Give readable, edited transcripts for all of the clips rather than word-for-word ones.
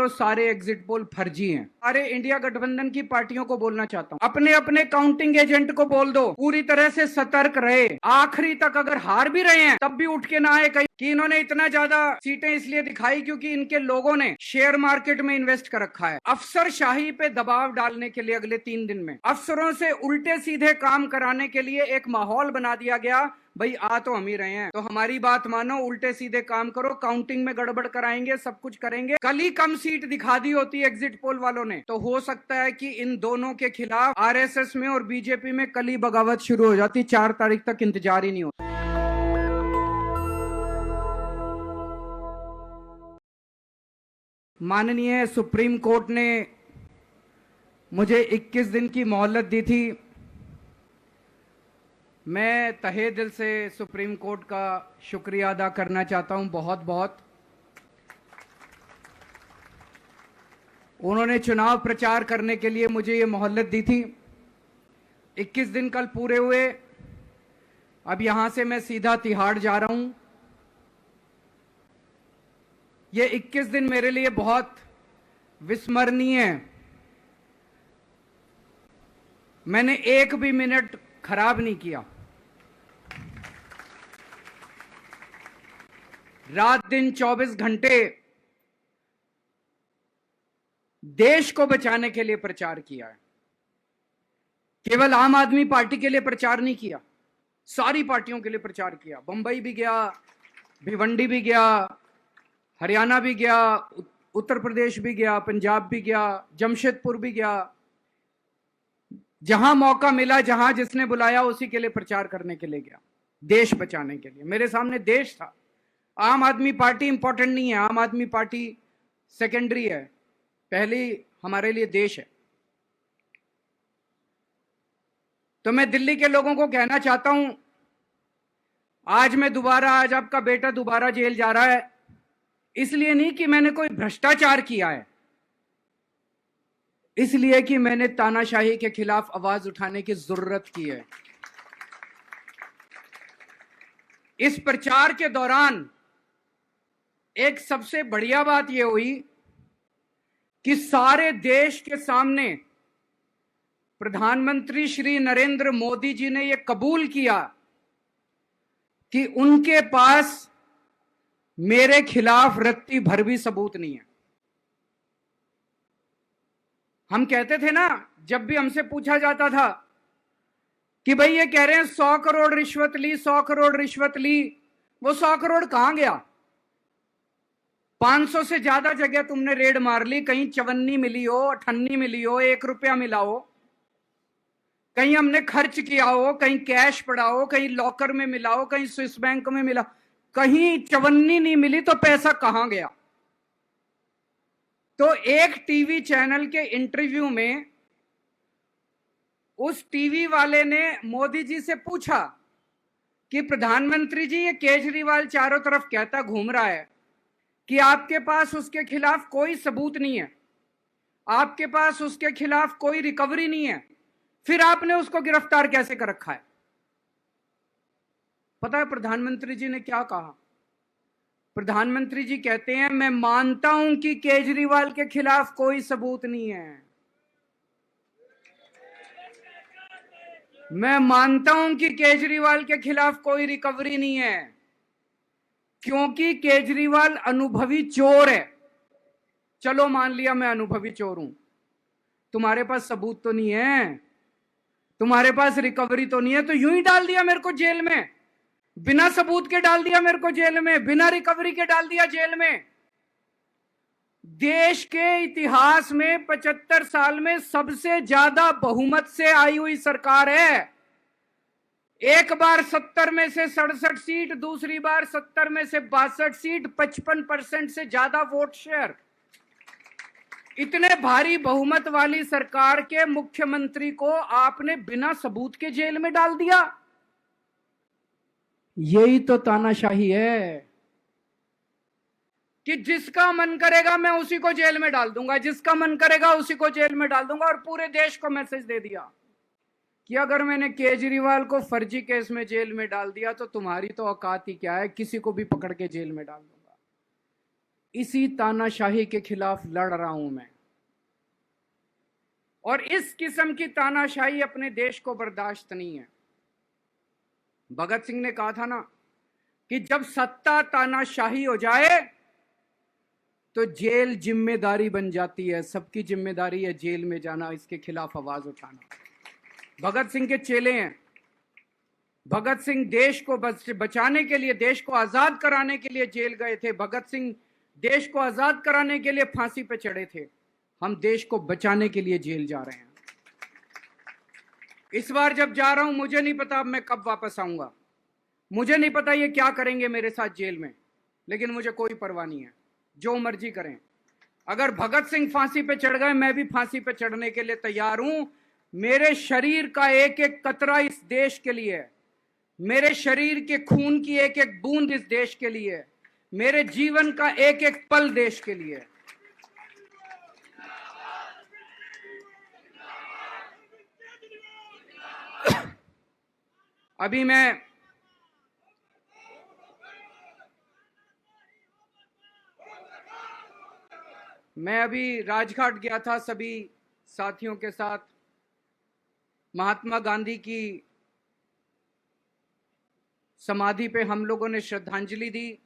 लो सारे exit poll फर्जी हैं। सारे इंडिया गठबंधन की पार्टियों को बोलना चाहता हूं, अपने अपने काउंटिंग एजेंट को बोल दो पूरी तरह से सतर्क रहे, आखिरी तक अगर हार भी रहे हैं तब भी उठ के ना आए कहीं कि इन्होंने इतना ज्यादा सीटें इसलिए दिखाई क्योंकि इनके लोगों ने शेयर मार्केट में इन्वेस्ट कर रखा है। अफसरशाही पे दबाव डालने के लिए अगले 3 दिन में अफसरों से उल्टे सीधे काम कराने के लिए एक माहौल बना दिया गया। भाई आ तो हम ही रहे हैं तो हमारी बात मानो, उल्टे सीधे काम करो, काउंटिंग में गड़बड़ कराएंगे, सब कुछ करेंगे। कल ही कम सीट दिखा दी होती एग्जिट पोल वालों ने तो हो सकता है कि इन दोनों के खिलाफ आरएसएस में और बीजेपी में कल ही बगावत शुरू हो जाती। 4 तारीख तक इंतजार ही नहीं होता। माननीय सुप्रीम कोर्ट ने मुझे 21 दिन की मोहलत दी थी। मैं तहे दिल से सुप्रीम कोर्ट का शुक्रिया अदा करना चाहता हूं, बहुत बहुत। उन्होंने चुनाव प्रचार करने के लिए मुझे ये मोहलत दी थी। 21 दिन कल पूरे हुए। अब यहां से मैं सीधा तिहाड़ जा रहा हूं। ये 21 दिन मेरे लिए बहुत विस्मरणीय है। मैंने एक भी मिनट खराब नहीं किया। रात दिन 24 घंटे देश को बचाने के लिए प्रचार किया है। केवल आम आदमी पार्टी के लिए प्रचार नहीं किया, सारी पार्टियों के लिए प्रचार किया। बंबई भी गया, भिवंडी भी गया, हरियाणा भी गया, उत्तर प्रदेश भी गया, पंजाब भी गया, जमशेदपुर भी गया। जहां मौका मिला, जहां जिसने बुलाया उसी के लिए प्रचार करने के लिए गया, देश बचाने के लिए। मेरे सामने देश था। आम आदमी पार्टी इंपॉर्टेंट नहीं है, आम आदमी पार्टी सेकेंडरी है, पहली हमारे लिए देश है। तो मैं दिल्ली के लोगों को कहना चाहता हूं, आज आपका बेटा दोबारा जेल जा रहा है, इसलिए नहीं कि मैंने कोई भ्रष्टाचार किया है, इसलिए कि मैंने तानाशाही के खिलाफ आवाज उठाने की जरूरत की है। इस प्रचार के दौरान एक सबसे बढ़िया बात यह हुई कि सारे देश के सामने प्रधानमंत्री श्री नरेंद्र मोदी जी ने यह कबूल किया कि उनके पास मेरे खिलाफ रत्ती भर भी सबूत नहीं है। हम कहते थे ना, जब भी हमसे पूछा जाता था कि भाई ये कह रहे हैं 100 करोड़ रिश्वत ली, 100 करोड़ रिश्वत ली, वो 100 करोड़ कहां गया? 500 से ज्यादा जगह तुमने रेड मार ली, कहीं चवन्नी मिली हो, अठन्नी मिली हो, 1 रुपया मिला हो, कहीं हमने खर्च किया हो, कहीं कैश पड़ा हो, कहीं लॉकर में मिला हो, कहीं स्विस बैंक में मिला, कहीं चवन्नी नहीं मिली तो पैसा कहां गया? तो एक टीवी चैनल के इंटरव्यू में उस टीवी वाले ने मोदी जी से पूछा कि प्रधानमंत्री जी, ये केजरीवाल चारों तरफ कहता घूम रहा है कि आपके पास उसके खिलाफ कोई सबूत नहीं है, आपके पास उसके खिलाफ कोई रिकवरी नहीं है, फिर आपने उसको गिरफ्तार कैसे कर रखा है? पता है प्रधानमंत्री जी ने क्या कहा? प्रधानमंत्री जी कहते हैं, मैं मानता हूं कि केजरीवाल के खिलाफ कोई सबूत नहीं है, मैं मानता हूं कि केजरीवाल के खिलाफ कोई रिकवरी नहीं है, क्योंकि केजरीवाल अनुभवी चोर है। चलो मान लिया मैं अनुभवी चोर हूं, तुम्हारे पास सबूत तो नहीं है, तुम्हारे पास रिकवरी तो नहीं है, तो यूं ही डाल दिया मेरे को जेल में, बिना सबूत के डाल दिया मेरे को जेल में, बिना रिकवरी के डाल दिया जेल में। देश के इतिहास में 75 साल में सबसे ज्यादा बहुमत से आई हुई सरकार है। एक बार 70 में से 67 सीट, दूसरी बार 70 में से 62 सीट, 55% से ज्यादा वोट शेयर। इतने भारी बहुमत वाली सरकार के मुख्यमंत्री को आपने बिना सबूत के जेल में डाल दिया। यही तो तानाशाही है कि जिसका मन करेगा मैं उसी को जेल में डाल दूंगा, जिसका मन करेगा उसी को जेल में डाल दूंगा। और पूरे देश को मैसेज दे दिया कि अगर मैंने केजरीवाल को फर्जी केस में जेल में डाल दिया तो तुम्हारी तो औकात ही क्या है, किसी को भी पकड़ के जेल में डाल दो। इसी तानाशाही के खिलाफ लड़ रहा हूं मैं। और इस किस्म की तानाशाही अपने देश को बर्दाश्त नहीं है। भगत सिंह ने कहा था ना कि जब सत्ता तानाशाही हो जाए तो जेल जिम्मेदारी बन जाती है, सबकी जिम्मेदारी है जेल में जाना, इसके खिलाफ आवाज उठाना। भगत सिंह के चेले हैं। भगत सिंह देश को बचाने के लिए, देश को आजाद कराने के लिए जेल गए थे। भगत सिंह देश को आजाद कराने के लिए फांसी पे चढ़े थे। हम देश को बचाने के लिए जेल जा रहे हैं। इस बार जब जा रहा हूं, मुझे नहीं पता अब मैं कब वापस आऊंगा, मुझे नहीं पता ये क्या करेंगे मेरे साथ जेल में, लेकिन मुझे कोई परवाह नहीं है, जो मर्जी करें। अगर भगत सिंह फांसी पे चढ़ गए, मैं भी फांसी पे चढ़ने के लिए तैयार हूं। मेरे शरीर का एक एक कतरा इस देश के लिए है, मेरे शरीर के खून की एक एक बूंद इस देश के लिए है, मेरे जीवन का एक एक पल देश के लिए है। अभी मैं अभी राजघाट गया था सभी साथियों के साथ। महात्मा गांधी की समाधि पे हम लोगों ने श्रद्धांजलि दी।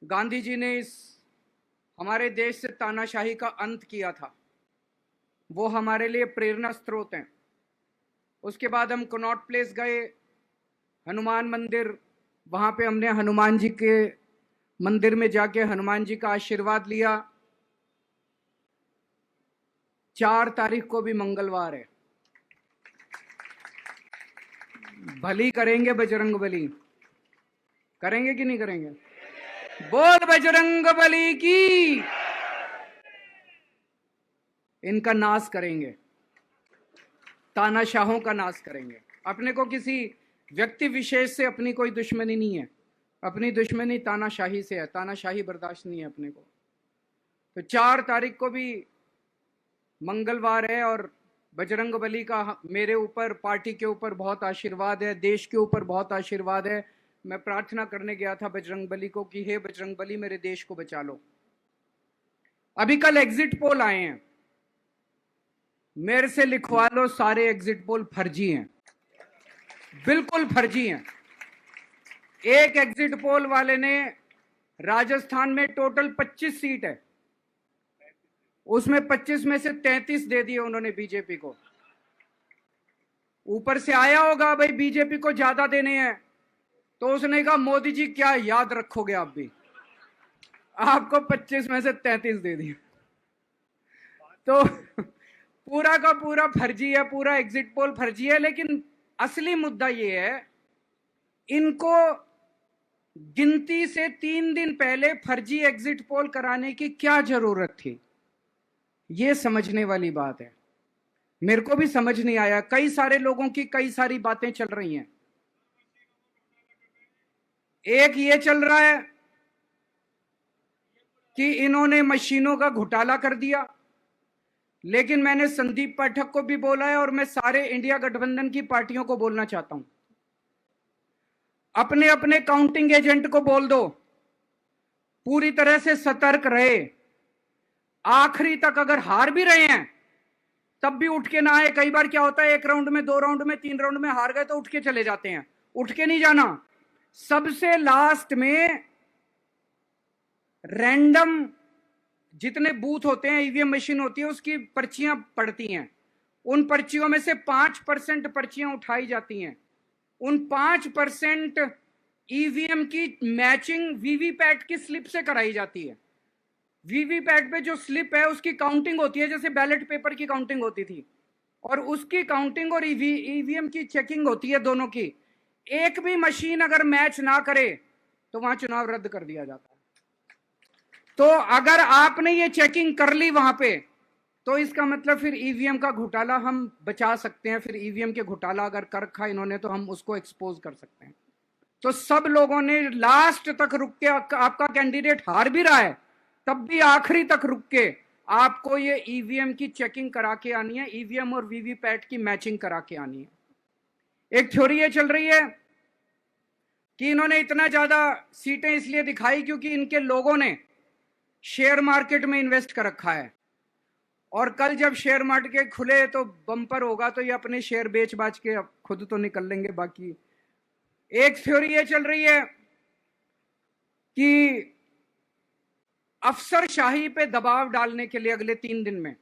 गांधी जी ने इस हमारे देश से तानाशाही का अंत किया था, वो हमारे लिए प्रेरणा स्रोत हैं। उसके बाद हम कनॉट प्लेस गए, हनुमान मंदिर, वहाँ पे हमने हनुमान जी के मंदिर में जाके हनुमान जी का आशीर्वाद लिया। 4 तारीख को भी मंगलवार है, भली करेंगे बजरंग बली, करेंगे कि नहीं करेंगे? बोल बजरंग बली की। इनका नाश करेंगे, तानाशाहों का नाश करेंगे। अपने को किसी व्यक्ति विशेष से अपनी कोई दुश्मनी नहीं है, अपनी दुश्मनी तानाशाही से है। तानाशाही बर्दाश्त नहीं है अपने को। तो 4 तारीख को भी मंगलवार है और बजरंग बली का मेरे ऊपर, पार्टी के ऊपर बहुत आशीर्वाद है, देश के ऊपर बहुत आशीर्वाद है। मैं प्रार्थना करने गया था बजरंग बली को कि हे बजरंग बली, मेरे देश को बचा लो। अभी कल एग्जिट पोल आए हैं, मेरे से लिखवा लो, सारे एग्जिट पोल फर्जी हैं, बिल्कुल फर्जी हैं। एक एग्जिट पोल वाले ने राजस्थान में टोटल 25 सीट है, उसमें 25 में से 33 दे दिए उन्होंने बीजेपी को। ऊपर से आया होगा भाई बीजेपी को ज्यादा देने हैं, तो उसने कहा मोदी जी क्या याद रखोगे आप भी, आपको 25 में से 33 दे दिए। तो पूरा का पूरा फर्जी है, पूरा एग्जिट पोल फर्जी है। लेकिन असली मुद्दा ये है, इनको गिनती से 3 दिन पहले फर्जी एग्जिट पोल कराने की क्या जरूरत थी, ये समझने वाली बात है। मेरे को भी समझ नहीं आया। कई सारे लोगों की कई सारी बातें चल रही हैं। एक ये चल रहा है कि इन्होंने मशीनों का घोटाला कर दिया, लेकिन मैंने संदीप पाठक को भी बोला है और मैं सारे इंडिया गठबंधन की पार्टियों को बोलना चाहता हूं, अपने अपने काउंटिंग एजेंट को बोल दो पूरी तरह से सतर्क रहे। आखिरी तक अगर हार भी रहे हैं तब भी उठ के ना आए। कई बार क्या होता है, 1 राउंड में, 2 राउंड में, 3 राउंड में हार गए तो उठ के चले जाते हैं। उठ के नहीं जाना। सबसे लास्ट में रैंडम जितने बूथ होते हैं, ईवीएम मशीन होती है, उसकी पर्चियां पड़ती हैं। उन पर्चियों में से 5% पर्चियां उठाई जाती हैं। उन 5% ईवीएम की मैचिंग वीवीपैट की स्लिप से कराई जाती है। वीवीपैट पे जो स्लिप है उसकी काउंटिंग होती है, जैसे बैलेट पेपर की काउंटिंग होती थी, और उसकी काउंटिंग और ईवीएम की चेकिंग होती है दोनों की। एक भी मशीन अगर मैच ना करे तो वहां चुनाव रद्द कर दिया जाता है। तो अगर आपने ये चेकिंग कर ली वहां पे, तो इसका मतलब फिर ईवीएम का घोटाला हम बचा सकते हैं। फिर ईवीएम के घोटाला अगर कर रखा इन्होंने तो हम उसको एक्सपोज कर सकते हैं। तो सब लोगों ने लास्ट तक रुक के, आपका कैंडिडेट हार भी रहा है तब भी आखिरी तक रुक के आपको ये ईवीएम की चेकिंग करा के आनी है, ईवीएम और वीवीपैट की मैचिंग करा के आनी है। एक थ्योरी ये चल रही है कि इन्होंने इतना ज्यादा सीटें इसलिए दिखाई क्योंकि इनके लोगों ने शेयर मार्केट में इन्वेस्ट कर रखा है, और कल जब शेयर मार्केट खुले तो बम्पर होगा, तो ये अपने शेयर बेच बाच के खुद तो निकल लेंगे। बाकी एक थ्योरी ये चल रही है कि अफसरशाही पे दबाव डालने के लिए अगले 3 दिन में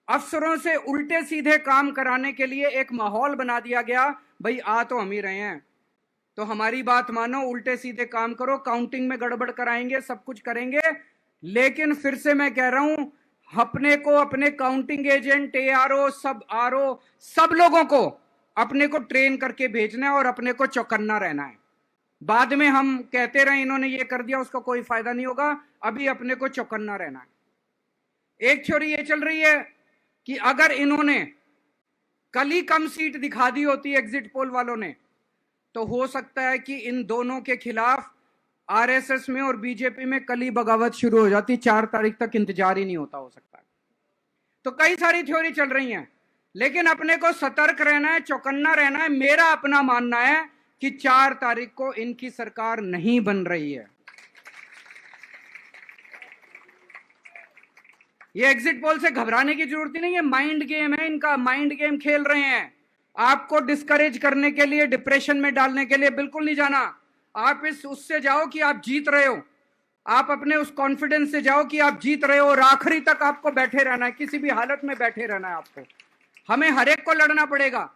अफसरों से उल्टे सीधे काम कराने के लिए एक माहौल बना दिया गया। भाई आ तो हम ही रहे हैं, तो हमारी बात मानो, उल्टे सीधे काम करो, काउंटिंग में गड़बड़ कराएंगे, सब कुछ करेंगे। लेकिन फिर से मैं कह रहा हूं, अपने को, अपने काउंटिंग एजेंट, एआरओ, सब आरओ, सब लोगों को अपने को ट्रेन करके भेजना है और अपने को चौकन्ना रहना है। बाद में हम कहते रहे इन्होंने ये कर दिया, उसका कोई फायदा नहीं होगा। अभी अपने को चौकन्ना रहना है। एक थ्योरी ये चल रही है कि अगर इन्होंने कल ही कम सीट दिखा दी होती एग्जिट पोल वालों ने, तो हो सकता है कि इन दोनों के खिलाफ आरएसएस में और बीजेपी में कल ही बगावत शुरू हो जाती। 4 तारीख तक इंतजार ही नहीं होता, हो सकता है। तो कई सारी थ्योरी चल रही हैं, लेकिन अपने को सतर्क रहना है, चौकन्ना रहना है। मेरा अपना मानना है कि 4 तारीख को इनकी सरकार नहीं बन रही है। ये एग्जिट पोल से घबराने की जरूरत ही नहीं है, माइंड गेम है इनका, माइंड गेम खेल रहे हैं। आपको डिस्करेज करने के लिए, डिप्रेशन में डालने के लिए बिल्कुल नहीं जाना। आप उससे जाओ कि आप जीत रहे हो, आप अपने उस कॉन्फिडेंस से जाओ कि आप जीत रहे हो, और आखिरी तक आपको बैठे रहना है, किसी भी हालत में बैठे रहना है आपको। हमें हर एक को लड़ना पड़ेगा।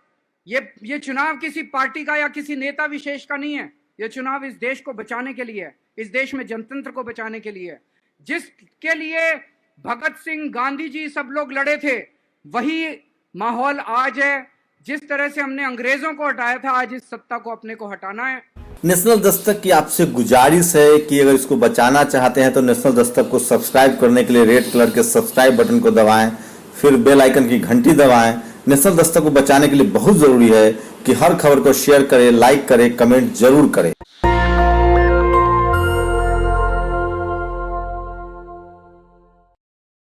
ये चुनाव किसी पार्टी का या किसी नेता विशेष का नहीं है। ये चुनाव इस देश को बचाने के लिए है, इस देश में जनतंत्र को बचाने के लिए है। जिसके लिए भगत सिंह, गांधी जी, सब लोग लड़े थे, वही माहौल आज है। जिस तरह से हमने अंग्रेजों को हटाया था, आज इस सत्ता को अपने को हटाना है। नेशनल दस्तक की आपसे गुजारिश है कि अगर इसको बचाना चाहते हैं तो नेशनल दस्तक को सब्सक्राइब करने के लिए रेड कलर के सब्सक्राइब बटन को दबाएं, फिर बेल आइकन की घंटी दबाएं। नेशनल दस्तक को बचाने के लिए बहुत जरूरी है कि हर खबर को शेयर करें, लाइक करें, कमेंट जरूर करें।